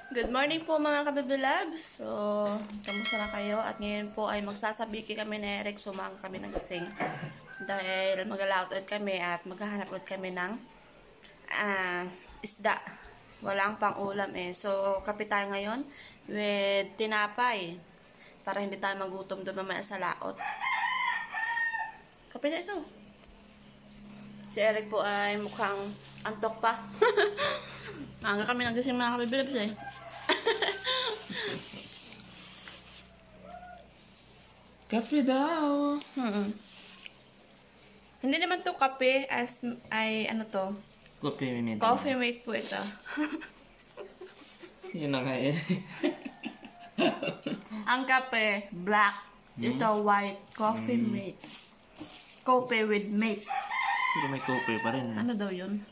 Good morning po mga kabibilabs. So, kamusta na kayo? At ngayon po ay magsasabiki kami ni Eric. Sumama kami ng gising. Dahil mag-alaot ulit kami at maghahanap ulit kami ng isda. Walang pang ulam eh. So, kape tayo ngayon with tinapay. Para hindi tayo magutom doon mamaya sa laot. Kape na ito. Si Eric po ay mukhang antok pa. Maaga kami nagising mga kabibilabs eh. Kape daw. Hindi naman to kape ay ano to? Coffee mate. Coffee mate po ito. Yun na nga eh. Ang kape, black. Ito, white. Coffee mate. Coffee with mate. Pero may coffee pa rin. Ano daw yun?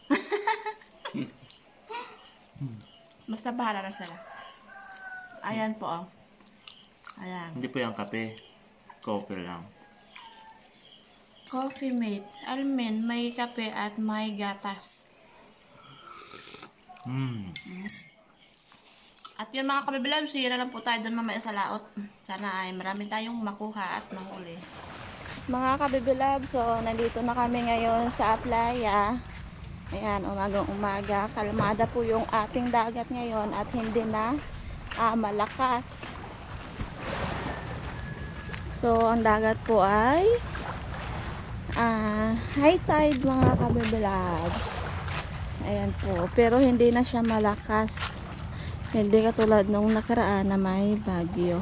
Basta bahala na sila. Ayan po oh. Ayan. Hindi po yung kape. Coffee lang. Coffee mate. Almin, may kape at may gatas. At yun mga kabibilab, sira lang po tayo doon mamaya sa laot. Sana ay marami tayong makuha at mahuli. Mga kabibilab, so nandito na kami ngayon sa playa. Ayan, umagang umaga. Kalmada po yung ating dagat ngayon at hindi na malakas. So, ang dagat po ay high tide mga kabibilab. Ayan po. Pero hindi na siya malakas. Hindi katulad nung nakaraan na may bagyo.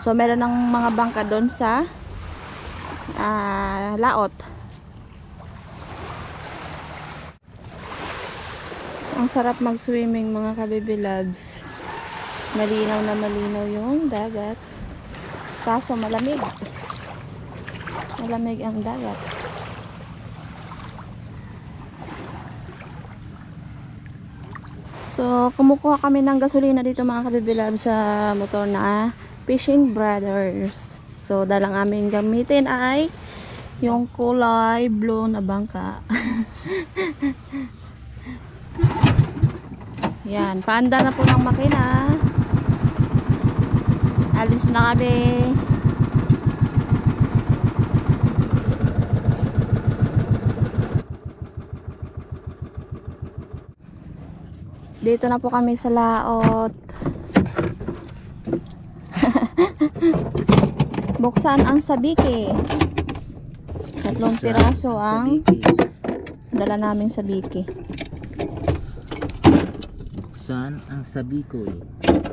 So, meron ng mga bangka doon sa laot. Ang sarap mag-swimming mga kabibilabs. Malinaw na malinaw yung dagat. Kaso malamig. Malamig ang dagat. So, kumukuha kami ng gasolina dito mga kabibilab sa motor na Fishing Brothers. So, dalang aming gamitin ay yung kulay blue na bangka. Yan, paanda na po ng makina. Alis na kami. Dito na po kami sa laot. Buksan ang sabiki. 3 piraso ang dala naming sabiki. Buksan ang sabikoy.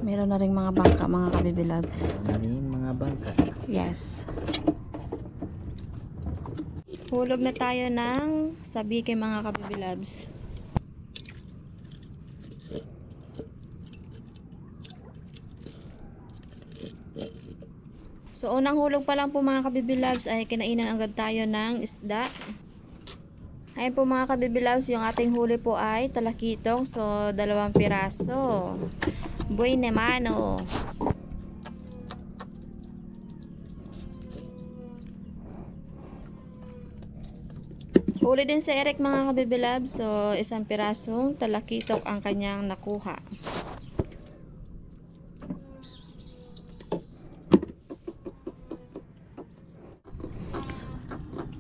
Meron na ring mga bangka mga kabibilabs. Maraming mga bangka. Yes. Hulog na tayo ng sabiki mga kabibilabs. So, unang hulog pa lang po mga kabibilabs ay kinainan agad tayo ng isda. Ayun po mga kabibilabs, yung ating huli po ay talakitong. So, 2 piraso. Buene mano. Huli din si Eric mga kabibilabs. So, 1 pirasong talakitok ang kanyang nakuha.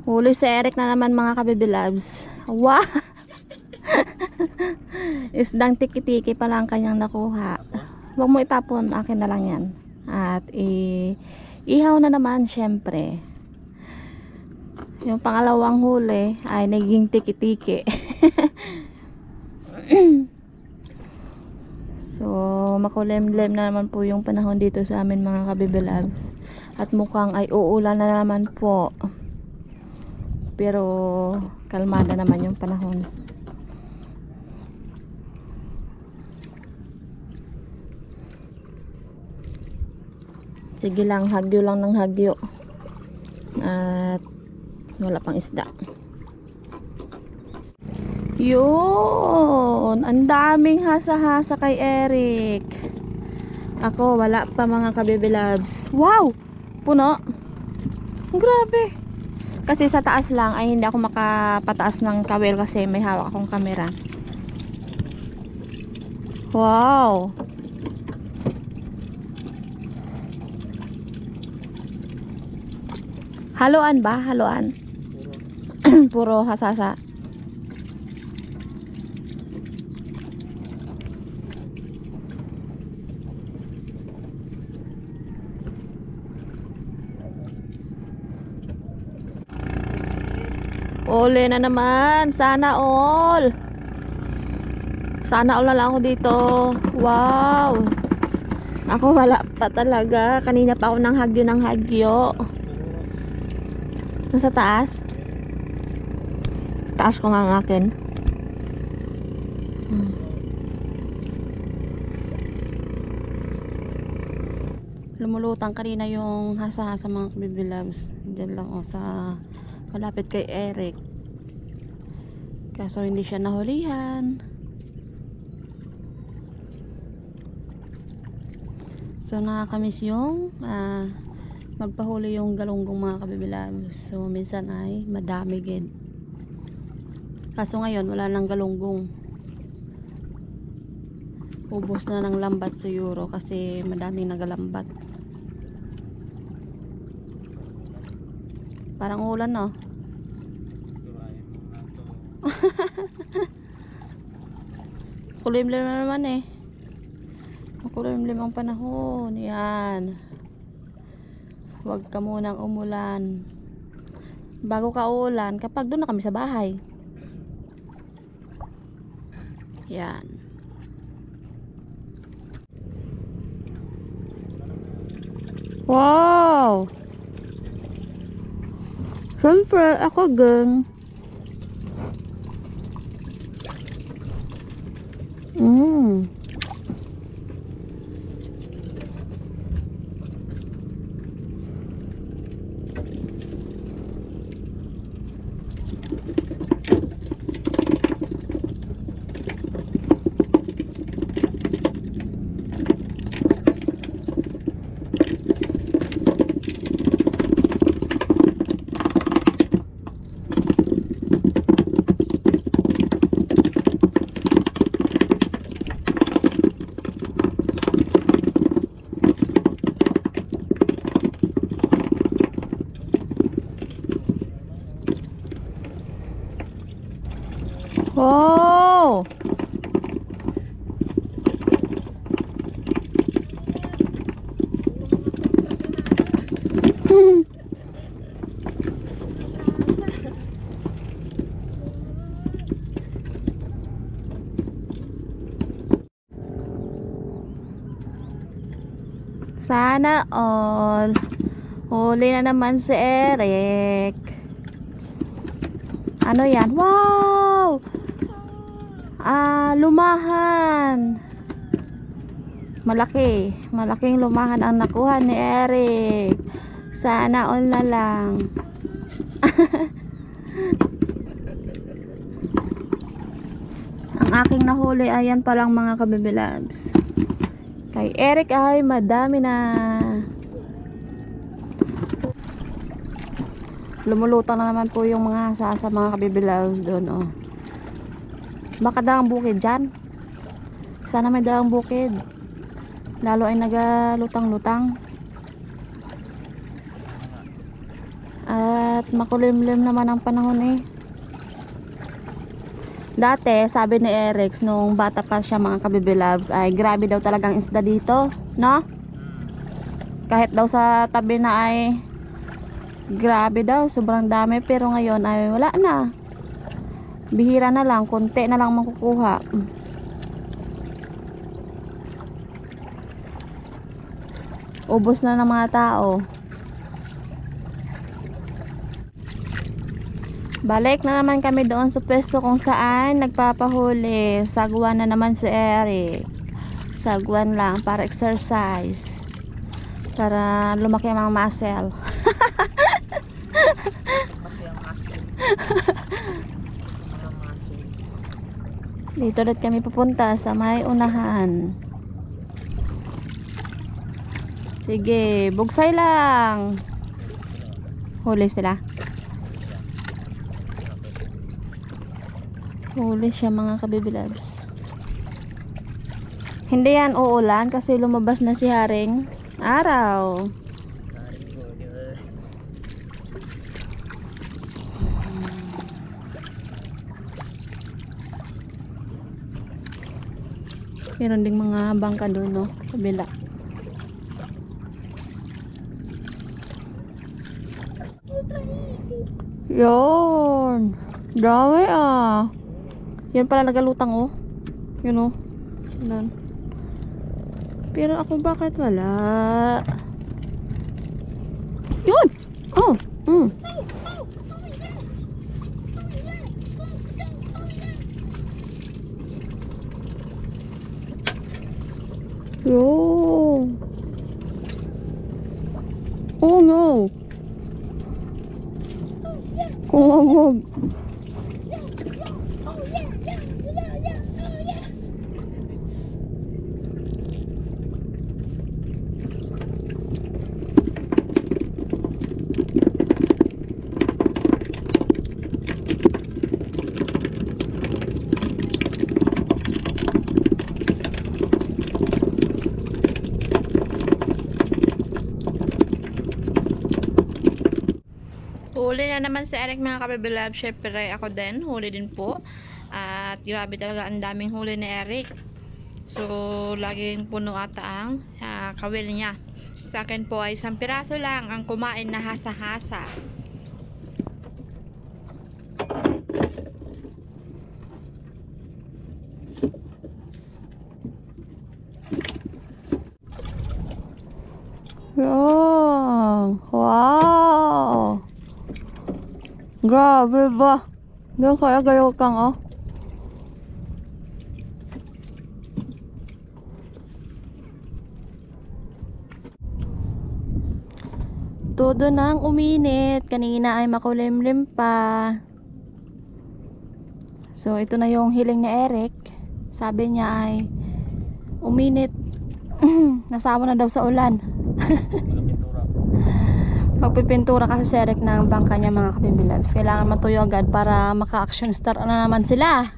Huli si Eric na naman mga kabibilabs. Wow! Isdang tiki-tiki pa lang kanyang nakuha. Huwag mo itapon, akin na lang yan. At ihaw na naman syempre. Yung pangalawang huli ay naging tiki-tiki. So, makulimlim na naman po yung panahon dito sa amin mga kabibilabs. At mukhang ay uulan na naman po. Pero kalmada naman yung panahon. Sige lang, hagyo lang ng hagyo. At wala pang isda. Yun, ang daming hasa-hasa kay Eric. Ako wala pa mga kabibilabs. Wow, puno. Grabe. Kasi sa taas lang ay hindi ako makapataas ng kawel kasi may hawak akong camera. Wow. Haluan ba? Haluan. Puro hasasa. Uli na naman. Sana all. Sana all na lang ako dito. Wow. Ako wala pa talaga. Kanina pa ako ng hagyo. Nasa taas. Taas ko nga ang akin. Lumulutang kanina yung hasa-hasa mga baby loves. Diyan lang sa malapit kay Eric. Kaso hindi siya nahulihan. So nakakamiss yung magpahuli yung galunggong mga kababy loves. So minsan ay madami gid. Kaso ngayon wala nang galunggong. Ubos na ng lambat siguro kasi madaming nagalambat. Parang ulan no. Kulimlim na naman eh. Makulimlim ang panahon. Yan. Huwag ka munang umulan. Bago ka ulan, kapag doon na kami sa bahay. Yan. Wow! Siyempre, ako gang. Wow! Sana all. Huli na naman si Eric. Ano yan? Wow! Lumahan. Malaking lumahan ang nakuha ni Eric. Sana all na lang. Ang aking nahuli ayan palang mga kababy loves. Kay Eric ay madami na. Lumulutang na naman po yung mga hasa sa mga kababy loves doon oh. Baka dalang bukid dyan. Sana may dalang bukid. Lalo ay nagalutang-lutang. At makulimlim naman ang panahon eh. Dati, sabi ni Eric, nung bata pa siya mga kababy loves, ay grabe daw talagang isda dito. No? Kahit daw sa tabi na ay grabe daw, sobrang dami. Pero ngayon ay wala na. Bihira na lang, konti na lang makukuha. Ubos na ng mga tao. Balik na naman kami doon sa pwesto kung saan nagpapahuli. Sagwan na naman si Eric. Sagwan lang para exercise. Para lumaki ang mga muscle. Dito ulit kami pupunta sa may unahan. Sige, bugsay lang. Huli sila. Huli siya mga kababy loves. Hindi yan uulan kasi lumabas na si Haring Araw. Meron ding mga bangka doon, no? Kabila. Yun. Dami ah. Yan pala nagalutang, oh. Yun, oh. Yun. Pero ako bakit wala? Yun! Oh! Yun! Oh no! Kumamog! Huli na naman si Eric mga kabibilab. Syempre ako din, huli din po. At grabe talaga ang daming huli ni Eric. So laging puno ata ang kawil niya. Sa akin po ay 1 piraso lang ang kumain na hasa-hasa. Yan. Wow. Grabe ba? Ganyan kaya gayaw kang, oh. Todo nang uminit. Kanina ay makulimlim pa. So, ito na yung hiling ni Eric. Sabi niya ay uminit. Nasama na daw sa ulan. Magpipintura kasi si Eric ng bangka niya mga kabibilabs. Kailangan matuyo agad para maka-action star na naman sila.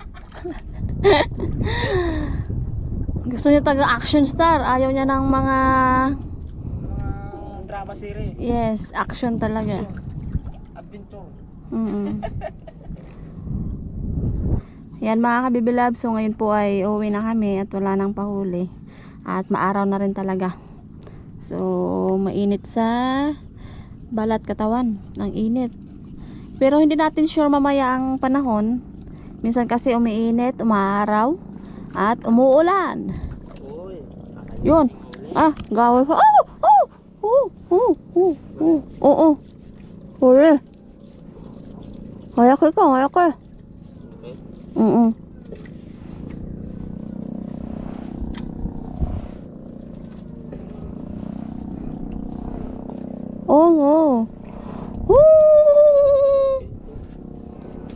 Gusto niya taga-action star. Ayaw niya ng mga drama series. yes, action talaga. Adventure. Yan mga kabibilabs. So ngayon po ay uuwi na kami at wala nang pahuli. At maaraw na rin talaga. So mainit sa balat katawan ng init. Pero hindi natin sure mamaya ang panahon. Minsan kasi umiinit, umaaraw at umuulan. Yun. Gawin pa. Oo. Huli. Kaya ka, kaya ka. Oo.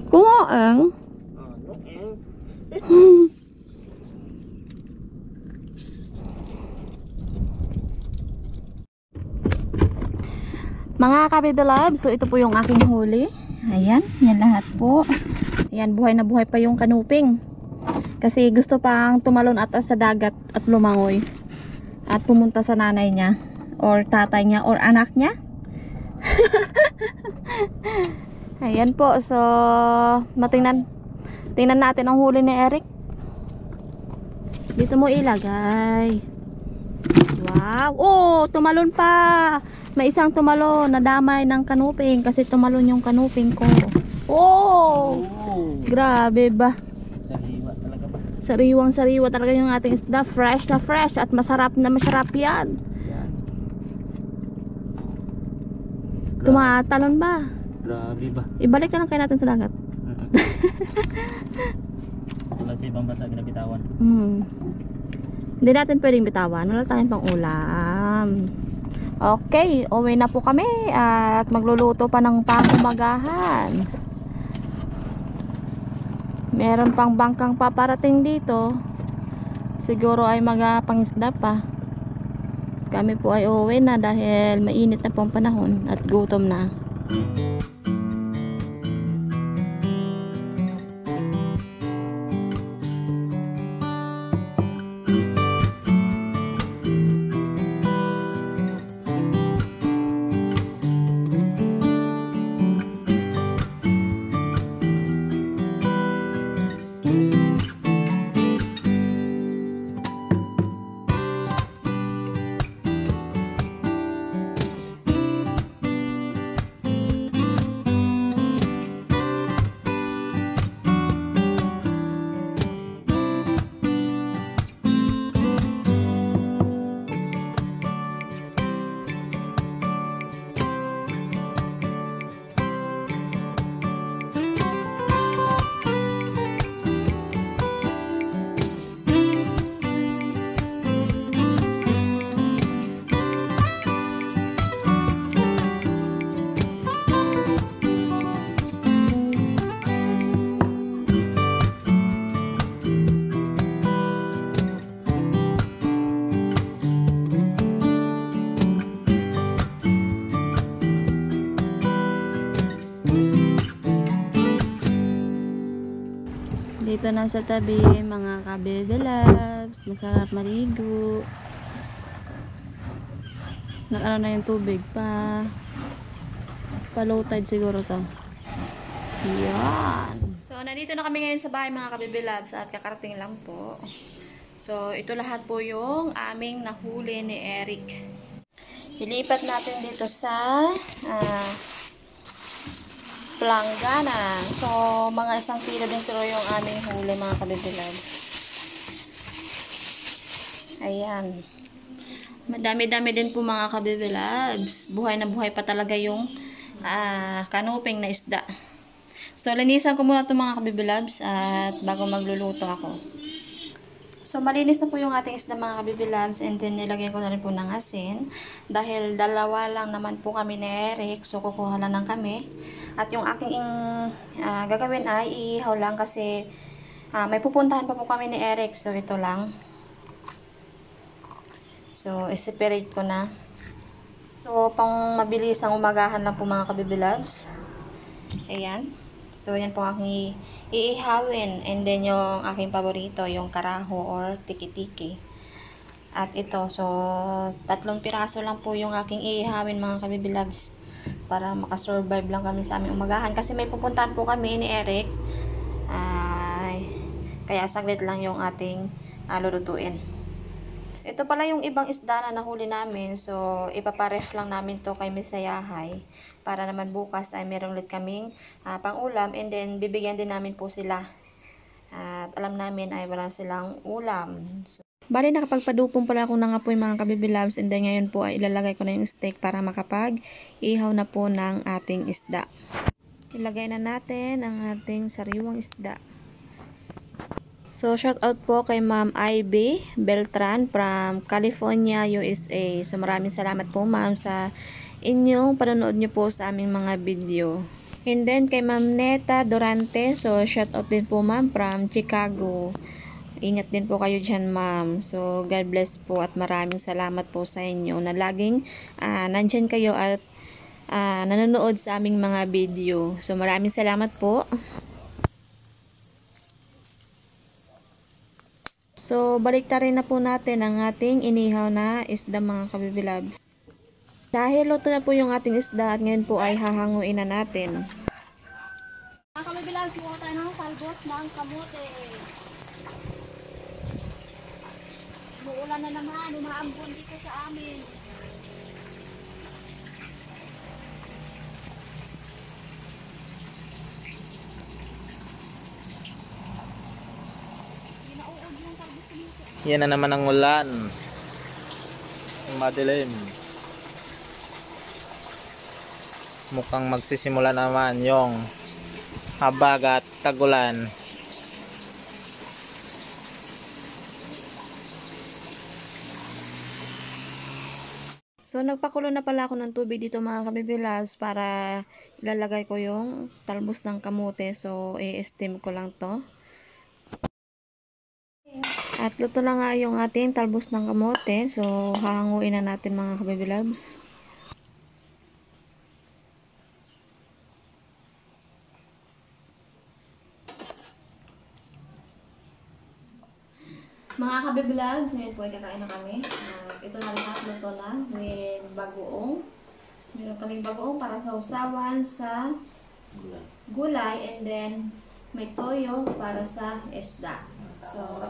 Kumain. Mga kabibilab, so ito po yung aking huli. Ayan, yan lahat po. Ayan, buhay na buhay pa yung kanuping. Kasi gusto pang tumalon atas sa dagat at lumangoy. At pumunta sa nanay niya. Or tatay niya, or anak niya. Ayan po, so tingnan natin ang huli ni Eric. Dito mo ilagay. Wow, oh, tumalon pa. May isang tumalon, nadamay ng kanuping kasi tumalon yung kanuping ko. Oh, grabe ba? Sariwa talaga ba? Sariwang sariwa talaga yung ating isda. Fresh na fresh at masarap na masarap yan. Tumatalon ba? Grabe ba? Ibalik na lang kayo natin sa dagat. Tulad sa ibang bansa binabitawan. Hindi natin pwedeng bitawan. Wala tayong pang ulam. Okay, uwi na po kami at magluluto pa ng pangumagahan. Meron pang bangkang paparating dito. Siguro ay pangisda pa. Kami po ay uuwi na dahil mainit na pong panahon at gutom na. nasa tabi, mga ka-baby loves. Masarap maligo. Nag-ano na yung tubig pa. Pa-low tide siguro to. Yan. So, nandito na kami ngayon sa bahay mga ka-baby loves at kakarating lang po. So, ito lahat po yung aming nahuli ni Eric. Ilipat natin dito sa planggana. So, mga 1 kilo din sila yung aming huli mga ka-baby loves. Ayan. Madami-dami din po mga ka-baby loves. Buhay na buhay pa talaga yung kanuping na isda. So, linisan ko muna itong mga ka-baby loves at bago magluluto ako. So, malinis na po yung ating isda mga ka-baby loves and then nilagyan ko na rin po ng asin. Dahil dalawa lang naman po kami ni Eric, so kukuha lang kami. At yung aking gagawin ay iihaw lang kasi may pupuntahan pa po kami ni Eric, so ito lang. So, i-separate ko na. So, pang mabilisang umagahan lang po mga ka-baby loves. Ayan. So, yan po aking iihawin. And then, yung aking paborito, yung karaho or tiki-tiki. At ito, so, 3 piraso lang po yung aking iihawin mga ka-baby loves. Para makasurvive lang kami sa aming umagahan. Kasi may pupuntahan po kami ni Eric. Kaya saglit lang yung ating lulutuin. Ito pala yung ibang isda na nahuli namin. So, ipaparef lang namin to kay Miss Yahay. Para naman bukas ay meron ulit kaming pang-ulam. And then, bibigyan din namin po sila. At alam namin ay wala silang ulam. So, bali, nakapagpadupong pala ako ng apoy mga ka-baby loves. And then, ngayon po ay ilalagay ko na yung steak para makapag-ihaw na po ng ating isda. Ilagay na natin ang ating sariwang isda. So, shout out po kay Ma'am Ivy Beltran from California, USA. So, maraming salamat po ma'am sa inyong panonood nyo po sa aming mga video. And then, kay Ma'am Neta Durante. So, shout out din po ma'am from Chicago. Ingat din po kayo dyan ma'am. So, God bless po at maraming salamat po sa inyo na laging nandyan kayo at nanonood sa aming mga video. So, maraming salamat po. So, baliktarin na po natin ang ating inihaw na isda mga ka-baby loves. Dahil luto na po yung ating isda at ngayon po ay hahanguin na natin. Mga ka-baby loves, buka tayo ng salbos ng kamote. Umuulan na naman, umaambon dito sa amin. Yan na naman ang ulan. Madilim. Mukhang magsisimula naman yung habag at tagulan. So, nagpakulo na pala ako ng tubig dito mga ka-baby loves para ilalagay ko yung talbos ng kamote. So, i-steam ko lang to. At luto na nga yung ating talbos ng kamote. So, hahanguin na natin mga ka-baby loves. Mga ka-baby loves, ngayon po ay kakain na kami. Ito na lahat, luto na. May bagoong. Meron kaming bagoong para sa usawan sa gulay. And then, may toyo para sa isda. So,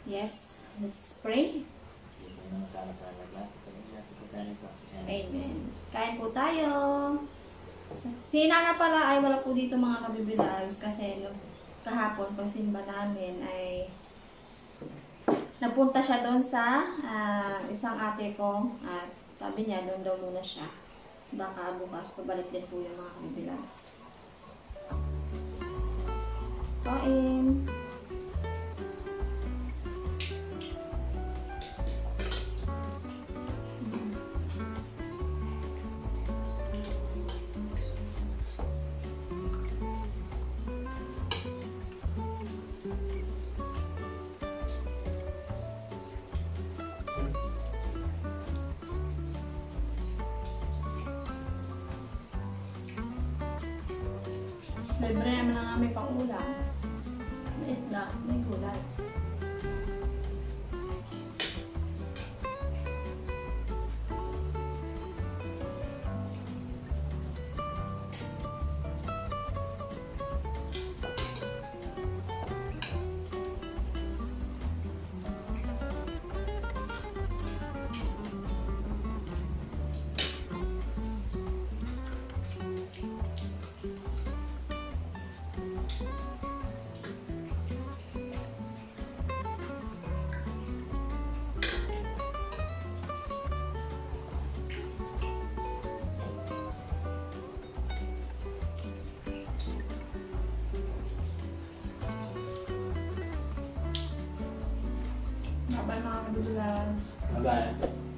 yes, let's pray. Amen. Kain po tayo. Si Nana pala ay wala po dito mga ka-baby loves kasi kahapon pag simba namin ay napunta siya doon sa isang ate ko at sabi niya doon daw muna siya. Baka bukas pabalik din po yung mga ka-baby loves. Kain. Libre naman ang aming pang-ulam. May isda, may gulay. Bye mga kabibilan. Bye.